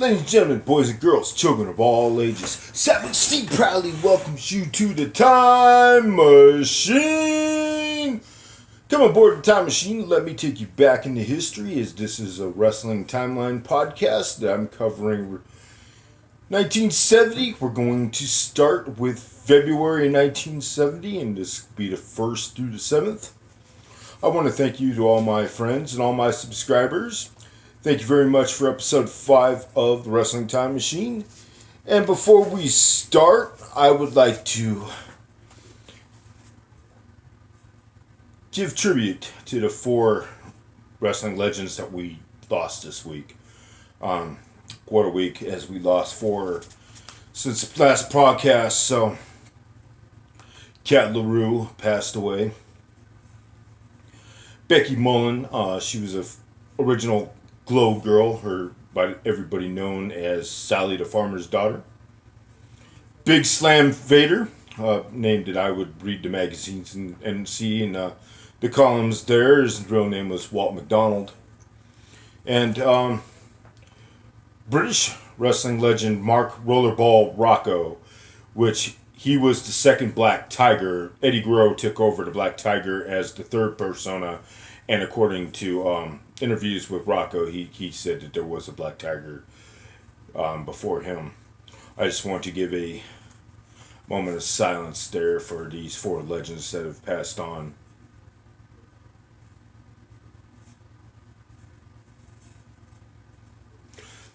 Ladies and gentlemen, boys and girls, children of all ages, Savage Steve proudly welcomes you to the Time Machine! Come aboard the Time Machine, let me take you back into history, as this is a wrestling timeline podcast that I'm covering 1970. We're going to start with February 1970, and this will be the 1st through the 7th. I want to thank you to all my friends and all my subscribers. Thank you very much for episode 5 of the Wrestling Time Machine. And before we start, I would like to give tribute to the 4 wrestling legends that we lost this week. What a week, as we lost 4 since the last podcast. So, Kat LaRue passed away. Becky Mullen, she was an original Glow Girl, her by everybody known as Sally the Farmer's Daughter. Big Slam Vader, name that I would read the magazines and see in the columns there. His real name was Walt McDonald. And British wrestling legend Mark Rollerball Rocco, which he was the second Black Tiger. Eddie Guerrero took over the Black Tiger as the third persona, and according to interviews with Rocco, he said that there was a Black Tiger before him. I just want to give a moment of silence there for these 4 legends that have passed on.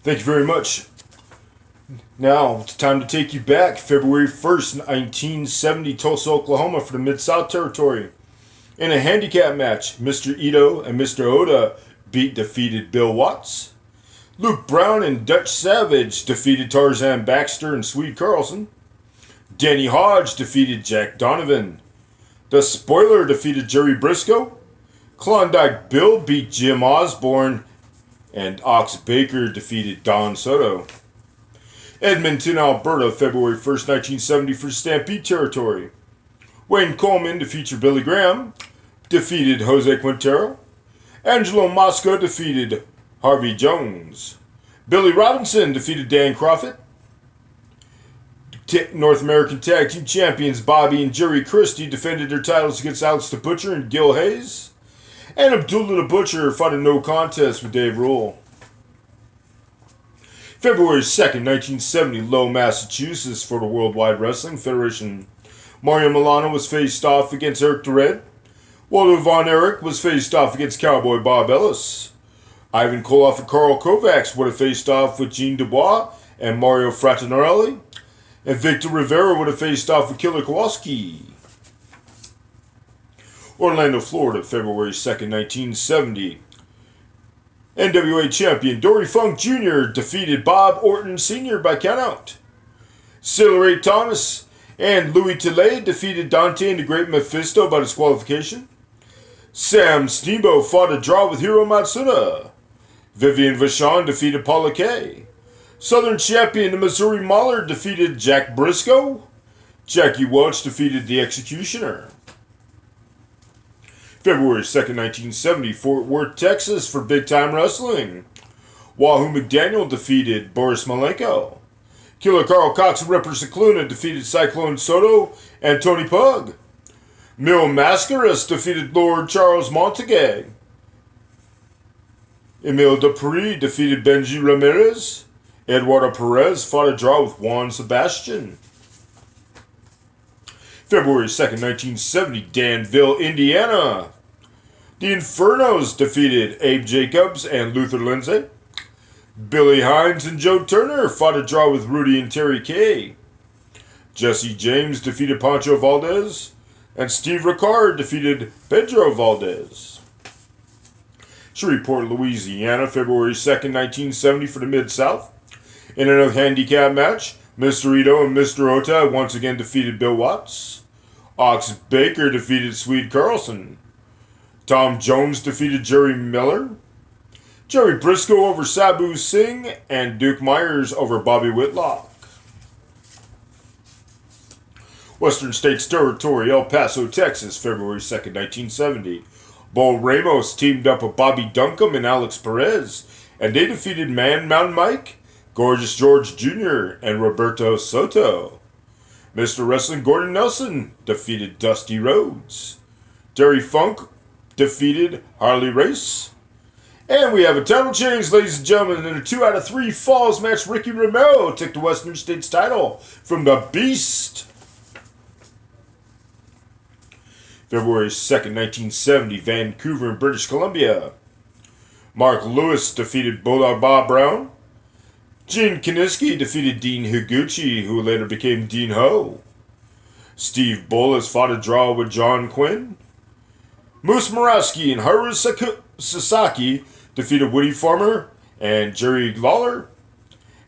Thank you very much. Now, it's time to take you back. February 1st, 1970, Tulsa, Oklahoma for the Mid-South Territory. In a handicap match, Mr. Ito and Mr. Oda defeated Bill Watts. Luke Brown and Dutch Savage defeated Tarzan Baxter and Swede Carlson. Danny Hodge defeated Jack Donovan. The Spoiler defeated Jerry Briscoe. Klondike Bill beat Jim Osborne. And Ox Baker defeated Don Soto. Edmonton, Alberta, February 1st, 1970 for Stampede Territory. Wayne Coleman, to feature Billy Graham, defeated Jose Quintero. Angelo Mosca defeated Harvey Jones. Billy Robinson defeated Dan Crawford. North American Tag Team Champions Bobby and Jerry Christie defended their titles against Alex the Butcher and Gil Hayes. And Abdullah the Butcher fought a no contest with Dave Rule. February 2nd, 1970, Lowell, Massachusetts for the Worldwide Wrestling Federation. Mario Milano was faced off against Eric the Red. Walter Von Erich was faced off against Cowboy Bob Ellis. Ivan Koloff and Carl Kovacs would have faced off with Gene Dubois and Mario Frattaroli. And Victor Rivera would have faced off with Killer Kowalski. Orlando, Florida, February 2nd, 1970. NWA champion Dory Funk Jr. defeated Bob Orton Sr. by countout. Sailor Ray Thomas and Louis Tillet defeated Dante and the Great Mephisto by disqualification. Sam Steamboat fought a draw with Hiro Matsuda. Vivian Vachon defeated Paula Kay. Southern champion the Missouri Mauler defeated Jack Briscoe. Jackie Welch defeated the Executioner. February 2nd, 1970, Fort Worth, Texas for Big Time Wrestling. Wahoo McDaniel defeated Boris Malenko. Killer Carl Cox and Ripper Cicluna defeated Cyclone Soto and Tony Pug. Mil Mascaras defeated Lord Charles Montague. Emile Dupree defeated Benji Ramirez. Eduardo Perez fought a draw with Juan Sebastian. February 2nd, 1970, Danville, Indiana. The Infernos defeated Abe Jacobs and Luther Lindsay. Billy Hines and Joe Turner fought a draw with Rudy and Terry Kay. Jesse James defeated Pancho Valdez. And Steve Ricard defeated Pedro Valdez. Shreveport, Louisiana, February 2nd, 1970 for the Mid-South. In a handicap match, Mr. Ito and Mr. Ota once again defeated Bill Watts. Ox Baker defeated Swede Carlson. Tom Jones defeated Jerry Miller. Jerry Briscoe over Sabu Singh. And Duke Myers over Bobby Whitlock. Western States Territory, El Paso, Texas, February 2nd, 1970. Bo Ramos teamed up with Bobby Duncombe and Alex Perez, and they defeated Man Mountain Mike, Gorgeous George Jr. and Roberto Soto. Mr. Wrestling Gordon Nelson defeated Dusty Rhodes. Terry Funk defeated Harley Race. And we have a title change, ladies and gentlemen. In a 2 out of 3 falls match, Ricky Romero took the Western States title from the Beast. February 2nd, 1970, Vancouver in British Columbia. Mark Lewis defeated Bulldog Bob Brown. Gene Kiniski defeated Dean Higuchi, who later became Dean Ho. Steve Bolles fought a draw with John Quinn. Moose Murawski and Haru Sasaki defeated Woody Farmer and Jerry Lawler.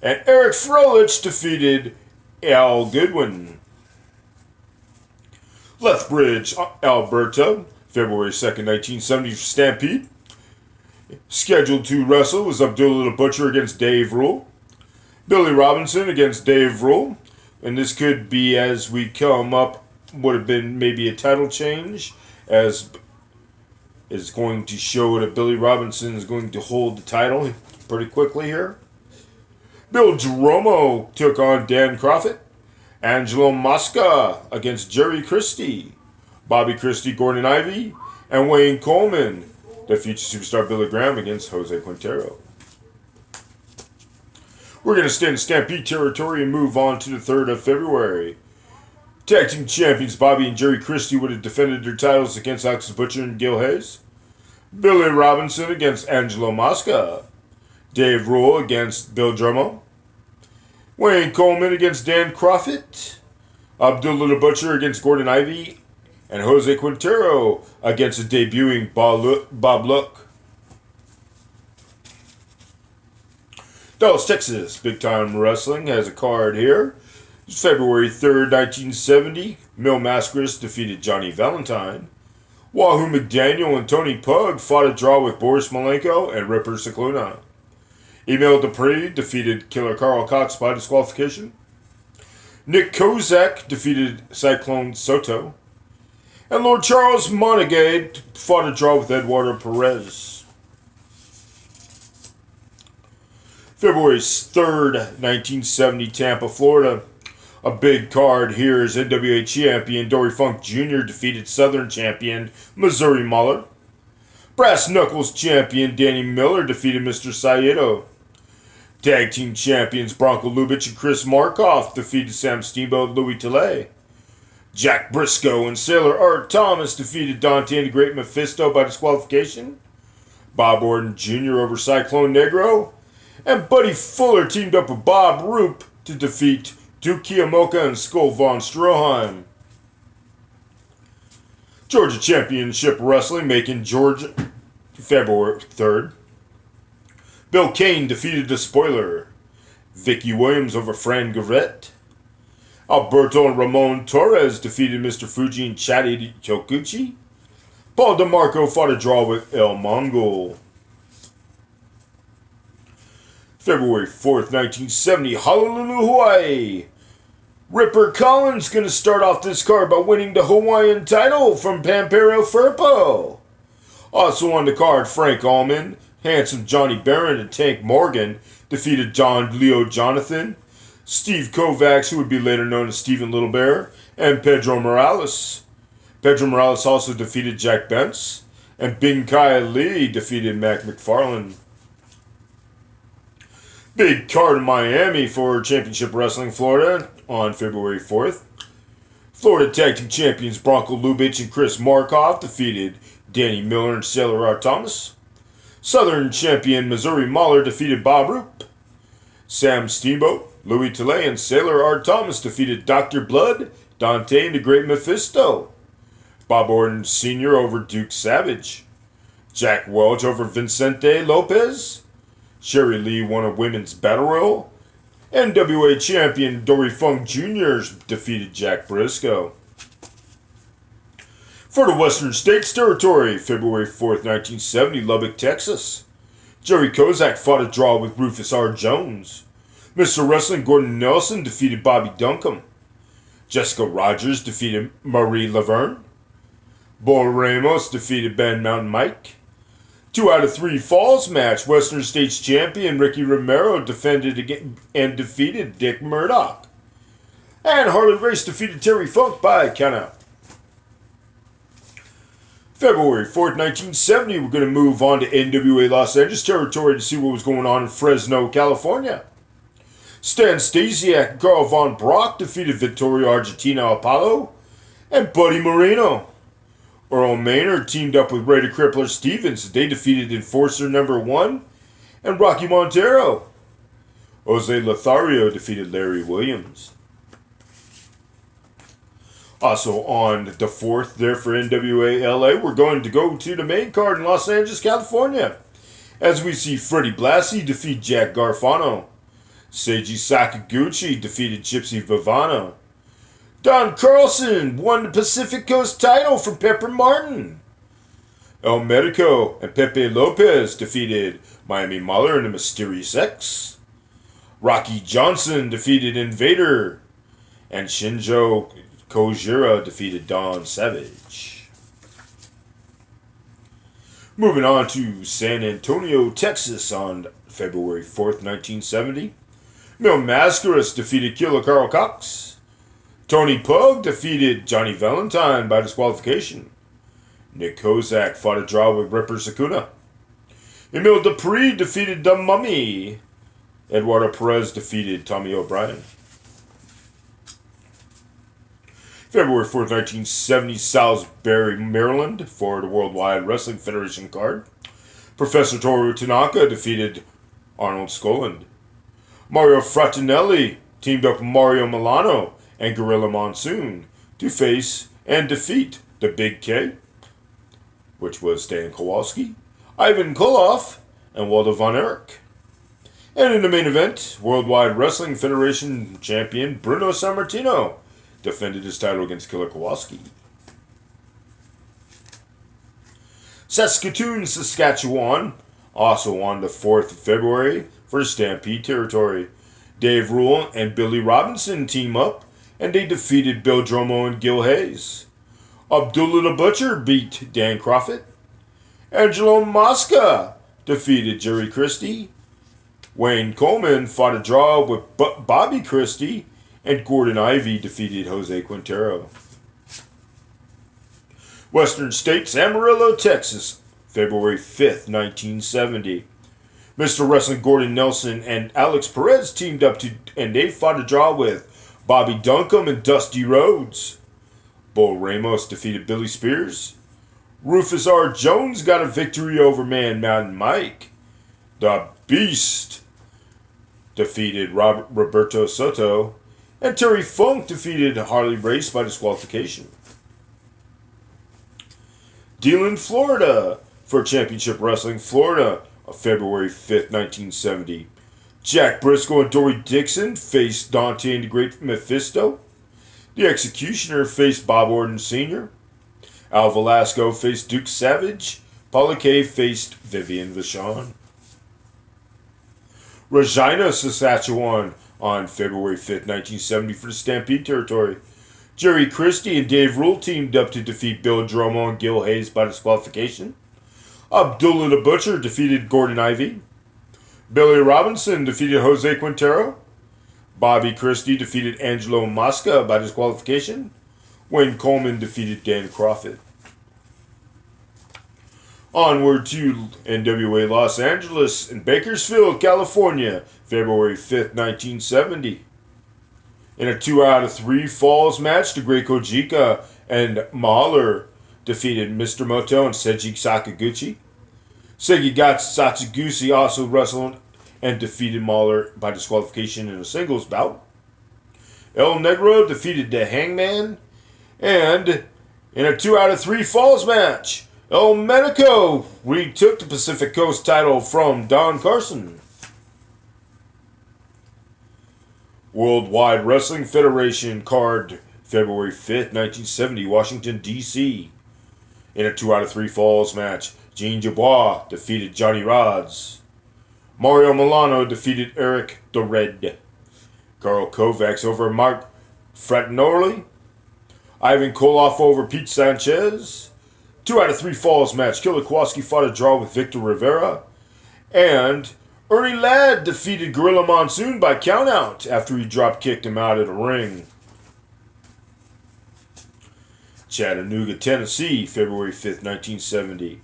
And Eric Froelich defeated Al Goodwin. Lethbridge, Alberta, February 2nd, 1970, Stampede. Scheduled to wrestle was Abdullah the Butcher against Dave Rule. Billy Robinson against Dave Rule. And this could be, as we come up, would have been maybe a title change, as is going to show that Billy Robinson is going to hold the title pretty quickly here. Bill Jeromo took on Dan Crawford. Angelo Mosca against Jerry Christie. Bobby Christie, Gordon Ivy, and Wayne Coleman. The future superstar Billy Graham against Jose Quintero. We're going to stay in Stampede territory and move on to the 3rd of February. Tag team champions Bobby and Jerry Christie would have defended their titles against Alex Butcher and Gil Hayes. Billy Robinson against Angelo Mosca. Dave Rule against Bill Drummond. Wayne Coleman against Dan Crawford. Abdullah the Butcher against Gordon Ivy. And Jose Quintero against the debuting Bob Luck. Dallas, Texas, Big Time Wrestling has a card here. February 3rd, 1970, Mil Mascaras defeated Johnny Valentine. Wahoo McDaniel and Tony Pug fought a draw with Boris Malenko and Ripper Cicluna. Emil Dupree defeated Killer Carl Cox by disqualification. Nick Kozak defeated Cyclone Soto. And Lord Charles Monagade fought a draw with Eduardo Perez. February 3rd, 1970, Tampa, Florida. A big card here is NWA champion Dory Funk Jr. defeated Southern champion Missouri Mahler. Brass Knuckles champion Danny Miller defeated Mr. Saito. Tag team champions Bronco Lubitsch and Chris Markoff defeated Sam Steamboat and Louis Tilley. Jack Briscoe and Sailor Art Thomas defeated Dante and the Great Mephisto by disqualification. Bob Orton Jr. over Cyclone Negro. And Buddy Fuller teamed up with Bob Roop to defeat Duke Kiyomoka and Skull Von Stroheim. Georgia Championship Wrestling making Georgia February 3rd. Bill Kane defeated the Spoiler. Vicky Williams over Fran Garrett. Alberto and Ramon Torres defeated Mr. Fuji and Chatty Chokuchi. Paul DeMarco fought a draw with El Mongol. February 4th, 1970, Honolulu, Hawaii. Ripper Collins going to start off this card by winning the Hawaiian title from Pampero Firpo. Also on the card, Frank Allman, Handsome Johnny Barron, and Tank Morgan defeated John Leo Jonathan, Steve Kovacs, who would be later known as Stephen Little Bear, and Pedro Morales. Pedro Morales also defeated Jack Bentz, and Bing Kai Lee defeated Mac McFarlane. Big card in Miami for Championship Wrestling Florida on February 4th. Florida Tag Team Champions Bronco Lubitsch and Chris Markoff defeated Danny Miller and Sailor R. Thomas. Southern Champion Missouri Mahler defeated Bob Roop. Sam Steamboat, Louis Tilley, and Sailor R. Thomas defeated Dr. Blood, Dante, and the Great Mephisto. Bob Orton Sr. over Duke Savage. Jack Welch over Vicente Lopez. Sherry Lee won a women's battle royal. NWA champion Dory Funk Jr. defeated Jack Briscoe. For the Western States Territory, February 4th, 1970, Lubbock, Texas. Jerry Kozak fought a draw with Rufus R. Jones. Mr. Wrestling Gordon Nelson defeated Bobby Duncombe. Jessica Rogers defeated Marie Laverne. Bull Ramos defeated Ben Mountain Mike. 2 out of 3 falls match. Western States champion Ricky Romero defended and defeated Dick Murdoch. And Harley Race defeated Terry Funk by countout. February 4th, 1970, we're going to move on to NWA Los Angeles territory to see what was going on in Fresno, California. Stan Stasiak and Carl Von Brock defeated Vittorio Argentina Apollo and Buddy Marino. Earl Maynard teamed up with Ray the Crippler Stevens. They defeated Enforcer number 1 and Rocky Montero. Jose Lothario defeated Larry Williams. Also on the 4th there for NWA LA, we're going to go to the main card in Los Angeles, California, as we see Freddie Blassie defeat Jack Garfano. Seiji Sakaguchi defeated Gypsy Vivano. Don Carlson won the Pacific Coast title from Pepper Martin. El Medico and Pepe Lopez defeated Miami Mahler and the Mysterious X. Rocky Johnson defeated Invader. And Shinjo Kojira defeated Don Savage. Moving on to San Antonio, Texas on February 4th, 1970. Mil Mascaras defeated Killer Carl Cox. Tony Pug defeated Johnny Valentine by disqualification. Nick Kozak fought a draw with Ripper Sakuna. Emil Dupree defeated The Mummy. Eduardo Perez defeated Tommy O'Brien. February 4th, 1970, Salisbury, Maryland, for the Worldwide Wrestling Federation card. Professor Toru Tanaka defeated Arnold Skoland. Mario Frattinelli teamed up with Mario Milano and Gorilla Monsoon to face and defeat the Big K, which was Dan Kowalski, Ivan Koloff, and Waldo Von Erich. And in the main event, Worldwide Wrestling Federation champion Bruno Sammartino defended his title against Killer Kowalski. Saskatoon, Saskatchewan, also on the 4th of February for Stampede territory. Dave Rule and Billy Robinson team up, and they defeated Bill Dromo and Gil Hayes. Abdullah the Butcher beat Dan Crawford. Angelo Mosca defeated Jerry Christie. Wayne Coleman fought a draw with Bobby Christie, and Gordon Ivy defeated Jose Quintero. Western States, Amarillo, Texas, February 5th, 1970. Mr. Wrestling Gordon Nelson and Alex Perez teamed up and they fought a draw with Bobby Duncombe and Dusty Rhodes. Bull Ramos defeated Billy Spears. Rufus R. Jones got a victory over Man Mountain Mike. The Beast defeated Roberto Soto. And Terry Funk defeated Harley Race by disqualification. Dealing, Florida, for Championship Wrestling Florida, on February 5th, 1970. Jack Briscoe and Dory Dixon faced Dante and the Great Mephisto. The Executioner faced Bob Orton Sr. Al Velasco faced Duke Savage. Paula Kay faced Vivian Vachon. Regina, Saskatchewan, on February 5th, 1970 for the Stampede territory. Jerry Christie and Dave Rule teamed up to defeat Bill Dromo and Gil Hayes by disqualification. Abdullah the Butcher defeated Gordon Ivy. Billy Robinson defeated Jose Quintero. Bobby Christie defeated Angelo Mosca by disqualification. Wayne Coleman defeated Dan Crawford. Onward to NWA Los Angeles in Bakersfield, California, February 5th, 1970. In a 2 out of 3 falls match, the Great Kojika and Mahler defeated Mr. Moto and Seiji Sakaguchi. Segigatsu Satsuguchi also wrestled and defeated Mahler by disqualification in a singles bout. El Negro defeated the Hangman. And in a 2 out of 3 falls match, El Medico retook the Pacific Coast title from Don Carson. Worldwide Wrestling Federation card, February 5th, 1970, Washington, D.C. In a 2 out of 3 falls match, Gene Dubois defeated Johnny Rods. Mario Milano defeated Eric the Red. Carl Kovacs over Mark Frattinelli. Ivan Koloff over Pete Sanchez. 2 out of 3 falls match. Killer Kowalski fought a draw with Victor Rivera. And Ernie Ladd defeated Gorilla Monsoon by countout after he drop kicked him out of the ring. Chattanooga, Tennessee, February 5th, 1970.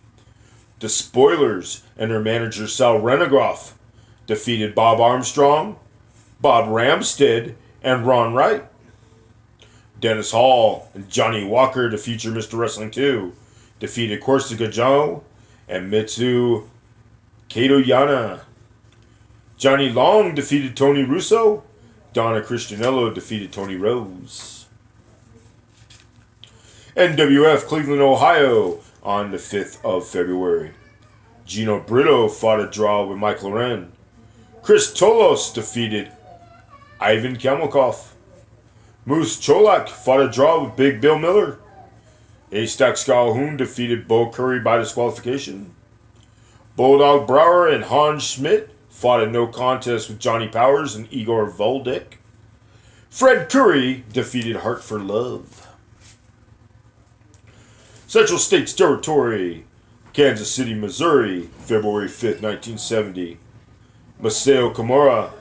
The Spoilers and their manager Sal Renegroff defeated Bob Armstrong, Bob Ramstead, and Ron Wright. Dennis Hall and Johnny Walker, the future Mr. Wrestling 2, defeated Corsica Joe and Mitsu Katoyana. Johnny Long defeated Tony Russo. Donna Cristianello defeated Tony Rose. NWF Cleveland, Ohio on the 5th of February. Gino Brito fought a draw with Mike Loren. Chris Tolos defeated Ivan Kamelkov. Moose Cholak fought a draw with Big Bill Miller. A-Stack Calhoun defeated Bo Curry by disqualification. Bulldog Brower and Hans Schmidt fought a no contest with Johnny Powers and Igor Voldick. Fred Curry defeated Heart for Love. Central States Territory, Kansas City, Missouri, February 5th, 1970. Masao Kimura,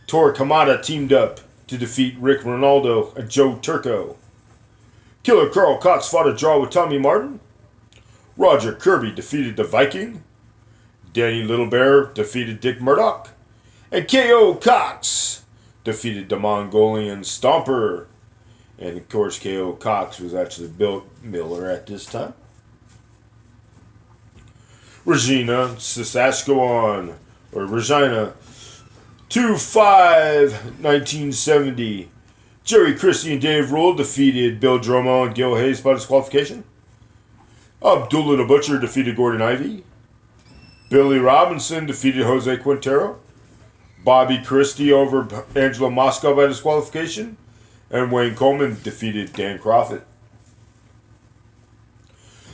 Tor Kamada teamed up to defeat Rick Ronaldo and Joe Turco. Killer Carl Cox fought a draw with Tommy Martin. Roger Kirby defeated the Viking. Danny Little Bear defeated Dick Murdoch. And K.O. Cox defeated the Mongolian Stomper. And of course, K.O. Cox was actually Bill Miller at this time. Regina, Saskatchewan, or Regina, 2-5-1970. Jerry Christie and Dave Rule defeated Bill Dromo and Gil Hayes by disqualification. Abdullah the Butcher defeated Gordon Ivy. Billy Robinson defeated Jose Quintero. Bobby Christie over Angelo Moscow by disqualification. And Wayne Coleman defeated Dan Crawford.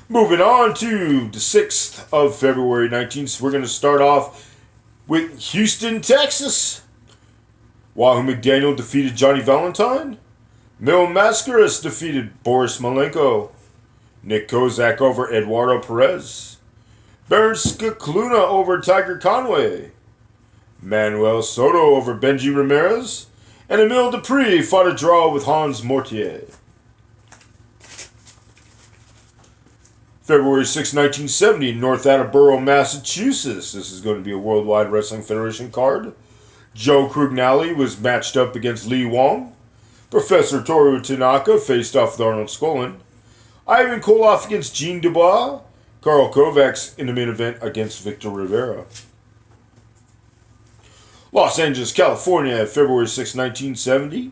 Moving on to the 6th of February 19th, we're going to start off with Houston, Texas. Wahoo McDaniel defeated Johnny Valentine. Mil Mascaras defeated Boris Malenko. Nick Kozak over Eduardo Perez. Baron Scicluna over Tiger Conway. Manuel Soto over Benji Ramirez. And Emile Dupree fought a draw with Hans Mortier. February 6, 1970, North Attleboro, Massachusetts. This is going to be a Worldwide Wrestling Federation card. Joe Crugnali was matched up against Lee Wong. Professor Toru Tanaka faced off with Arnold Skolin. Ivan Koloff against Gene Dubois. Karl Kovacs in the main event against Victor Rivera. Los Angeles, California, February 6, 1970.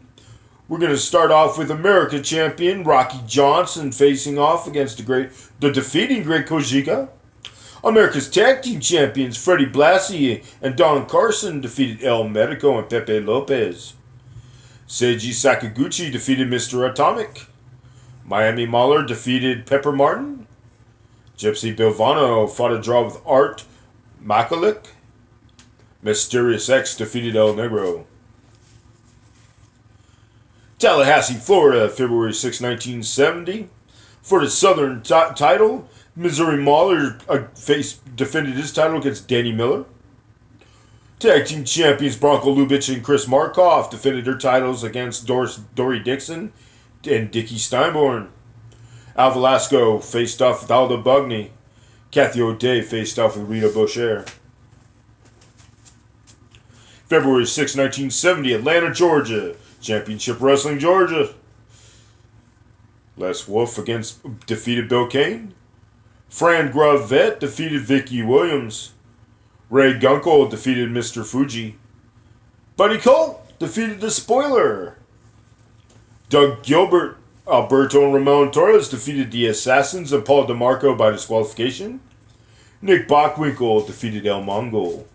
We're going to start off with America champion Rocky Johnson facing off against the defeating Great Kojika. America's tag team champions Freddie Blassie and Don Carson defeated El Medico and Pepe Lopez. Seiji Sakaguchi defeated Mr. Atomic. Miami Mahler defeated Pepper Martin. Gypsy Bilvano fought a draw with Art Makalik. Mysterious X defeated El Negro. Tallahassee, Florida, February 6, 1970. For the Southern title, Missouri Mauler defended his title against Danny Miller. Tag team champions Bronco Lubitsch and Chris Markoff defended their titles against Dory Dixon and Dickie Steinborn. Al Velasco faced off with Aldo Bugney. Kathy O'Day faced off with Rita Boucher. February 6, 1970, Atlanta, Georgia. Championship Wrestling, Georgia. Les Wolf defeated Bill Kane. Fran Gravette defeated Vicky Williams. Ray Gunkel defeated Mr. Fuji. Buddy Colt defeated the Spoiler. Doug Gilbert, Alberto and Ramon Torres defeated the Assassins and Paul DeMarco by disqualification. Nick Bockwinkel defeated El Mongol.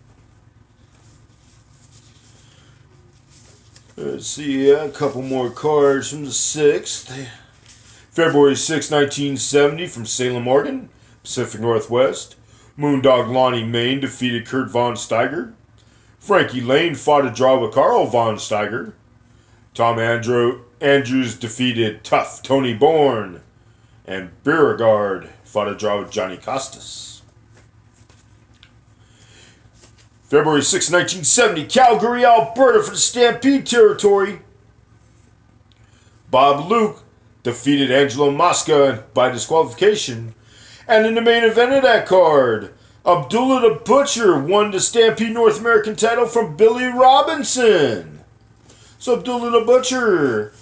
Let's see, a couple more cards from the 6th. February 6, 1970, from Salem, Oregon, Pacific Northwest. Moondog Lonnie Main defeated Kurt Von Steiger. Frankie Lane fought a draw with Carl Von Steiger. Tom Andrews defeated Tough Tony Bourne. And Beauregard fought a draw with Johnny Costas. February 6, 1970, Calgary, Alberta for the Stampede territory. Bob Luke defeated Angelo Mosca by disqualification. And in the main event of that card, Abdullah the Butcher won the Stampede North American title from Billy Robinson. So Abdullah the Butcher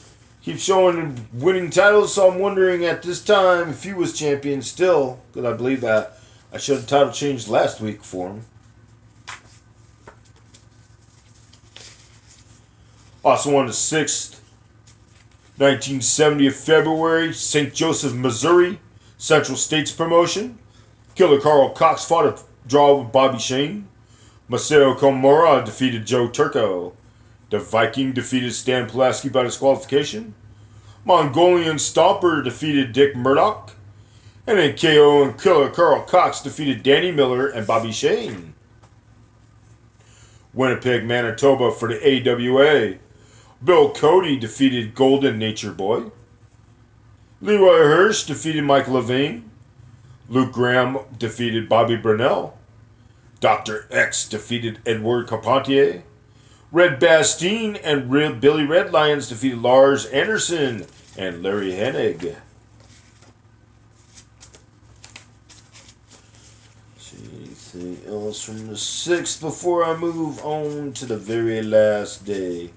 keeps showing winning titles, so I'm wondering at this time if he was champion still, because I believe that I showed the title changed last week for him. Also on the 6th, 1970 of February, St. Joseph, Missouri, Central States Promotion. Killer Carl Cox fought a draw with Bobby Shane. Masao Komura defeated Joe Turco. The Viking defeated Stan Pulaski by disqualification. Mongolian Stomper defeated Dick Murdoch. And then KO and Killer Carl Cox defeated Danny Miller and Bobby Shane. Winnipeg, Manitoba for the AWA. Bill Cody defeated Golden Nature Boy. Leroy Hirsch defeated Mike Levine. Luke Graham defeated Bobby Brunel. Dr. X defeated Edward Carpentier. Red Bastien and Billy Red Lions defeated Lars Anderson and Larry Hennig. Anything else from the 6th before I move on to the very last day?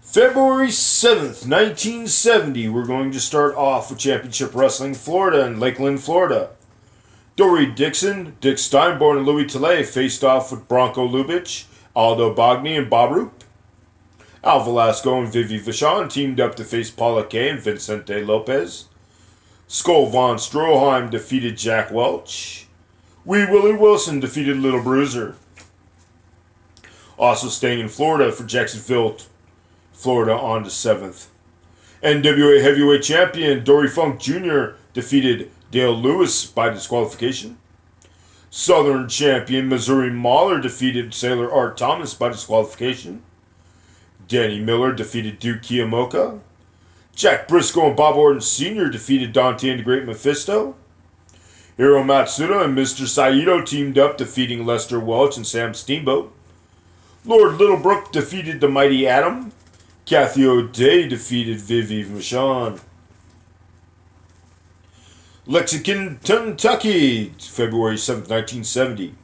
February 7th, 1970, we're going to start off with Championship Wrestling Florida in Lakeland, Florida. Dory Dixon, Dick Steinborn, and Louis Tilley faced off with Bronco Lubitsch, Aldo Bogny, and Bob Roop. Al Velasco and Vivi Vachon teamed up to face Paula Kay and Vicente Lopez. Skull Von Stroheim defeated Jack Welch. Wee Willie Wilson defeated Little Bruiser. Also staying in Florida for Jacksonville, Florida on the 7th. NWA Heavyweight Champion Dory Funk Jr. defeated Dale Lewis by disqualification. Southern Champion Missouri Mauler defeated Sailor Art Thomas by disqualification. Danny Miller defeated Duke Kiyomoka. Jack Briscoe and Bob Orton Sr. defeated Dante and the Great Mephisto. Hiro Matsuda and Mr. Saito teamed up, defeating Lester Welch and Sam Steamboat. Lord Littlebrook defeated the Mighty Atom. Kathy O'Day defeated Vivi Vachon. Lexington, Kentucky, February 7th, 1970.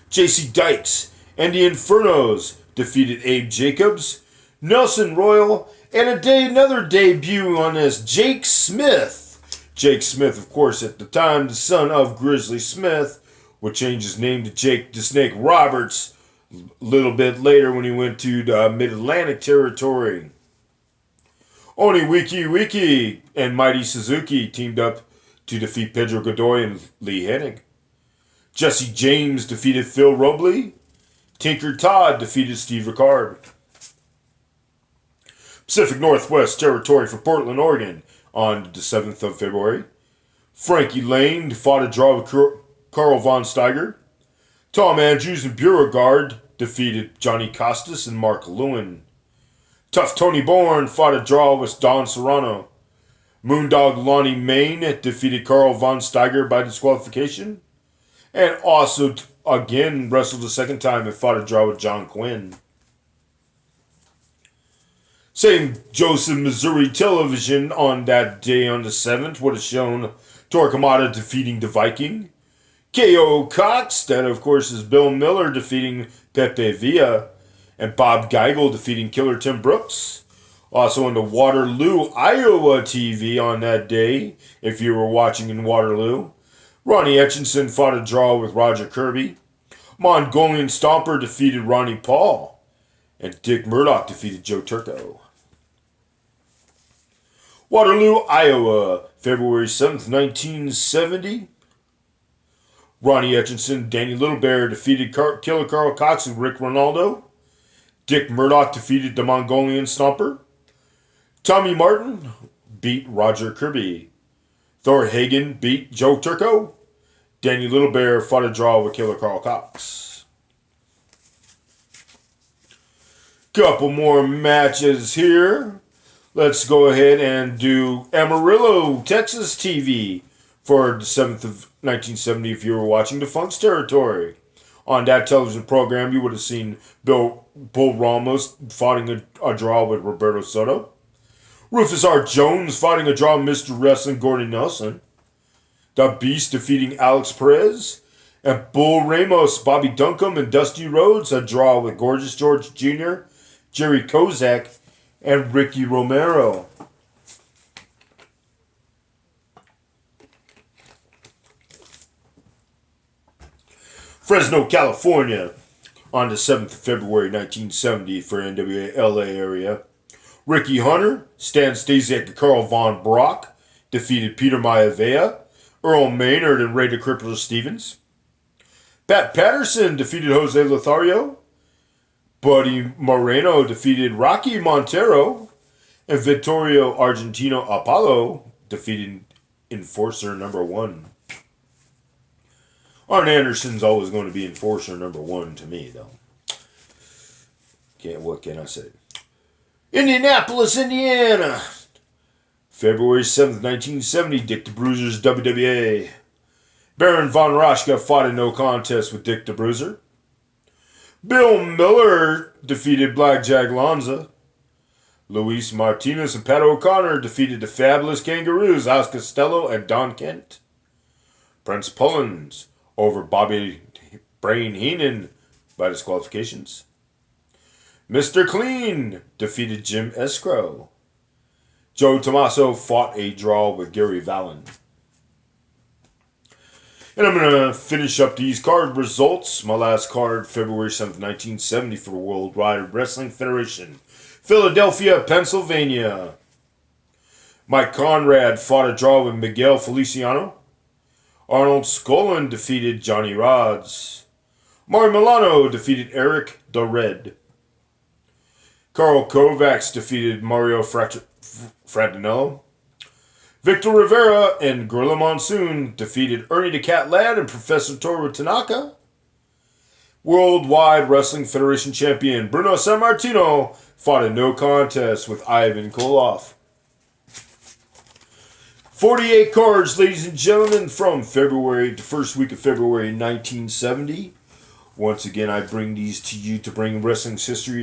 J.C. Dykes and the Infernos defeated Abe Jacobs, Nelson Royal, and another debut on this, Jake Smith. Jake Smith, of course, at the time, the son of Grizzly Smith, would change his name to Jake the Snake Roberts a little bit later when he went to the Mid-Atlantic territory. Oni Wiki and Mighty Suzuki teamed up to defeat Pedro Godoy and Lee Hennig. Jesse James defeated Phil Robley. Tinker Todd defeated Steve Ricard. Pacific Northwest Territory for Portland, Oregon on the 7th of February. Frankie Lane fought a draw with Carl Von Steiger. Tom Andrews and Beauregard defeated Johnny Costas and Mark Lewin. Tough Tony Bourne fought a draw with Don Serrano. Moondog Lonnie Main defeated Carl Von Steiger by disqualification. And also, again, wrestled a second time and fought a draw with John Quinn. St. Joseph, Missouri television on that day on the 7th would have shown Torquemada defeating the Viking. K.O. Cox, that of course is Bill Miller defeating Pepe Villa. And Bob Geigel defeating Killer Tim Brooks. Also on the Waterloo, Iowa TV on that day, if you were watching in Waterloo. Ronnie Etchinson fought a draw with Roger Kirby. Mongolian Stomper defeated Ronnie Paul. And Dick Murdoch defeated Joe Turco. Waterloo, Iowa, February 7th, 1970. Ronnie Etchinson, Danny Littlebear defeated Killer Carl Cox and Rick Ronaldo. Dick Murdoch defeated the Mongolian Stomper. Tommy Martin beat Roger Kirby. Thor Hagen beat Joe Turco. Danny Littlebear fought a draw with Killer Carl Cox. Couple more matches here. Let's go ahead and do Amarillo, Texas TV for the 7th of 1970 if you were watching Defunct's Territory. On that television program, you would have seen Bull Ramos fighting a draw with Roberto Soto. Rufus R. Jones fighting a draw with Mr. Wrestling Gordon Nelson. The Beast defeating Alex Perez. And Bull Ramos, Bobby Duncombe, and Dusty Rhodes a draw with Gorgeous George Jr., Jerry Kozak, and Ricky Romero. Fresno, California, on the 7th of February 1970 for NWA LA area. Ricky Hunter, Stan Stasiak, and Carl Von Brock defeated Peter Maivia, Earl Maynard, and Ray the Crippler Stevens. Pat Patterson defeated Jose Lothario. Buddy Moreno defeated Rocky Montero. And Vittorio Argentino Apollo defeated Enforcer number 1. Arn Anderson's always going to be Enforcer number 1 to me, though. What can I say? Indianapolis, Indiana. February 7th, 1970, Dick the Bruiser's WWA. Baron Von Raschke fought a no contest with Dick the Bruiser. Bill Miller defeated Blackjack Lanza. Luis Martinez and Pat O'Connor defeated the Fabulous Kangaroos, Os Costello and Don Kent. Prince Pullins over Bobby Brain Heenan by disqualifications. Mr. Clean defeated Jim Escrow. Joe Tommaso fought a draw with Gary Vallon. And I'm going to finish up these card results. My last card, February 7th, 1970 for the Worldwide Wrestling Federation. Philadelphia, Pennsylvania. Mike Conrad fought a draw with Miguel Feliciano. Arnold Skolin defeated Johnny Rods. Mario Milano defeated Eric the Red. Carl Kovacs defeated Mario Frattinello. Victor Rivera and Gorilla Monsoon defeated Ernie the Cat Ladd and Professor Toru Tanaka. Worldwide Wrestling Federation champion Bruno Sammartino fought a no contest with Ivan Koloff. 48 cards, ladies and gentlemen, from February, the first week of February 1970. Once again, I bring these to you to bring wrestling's history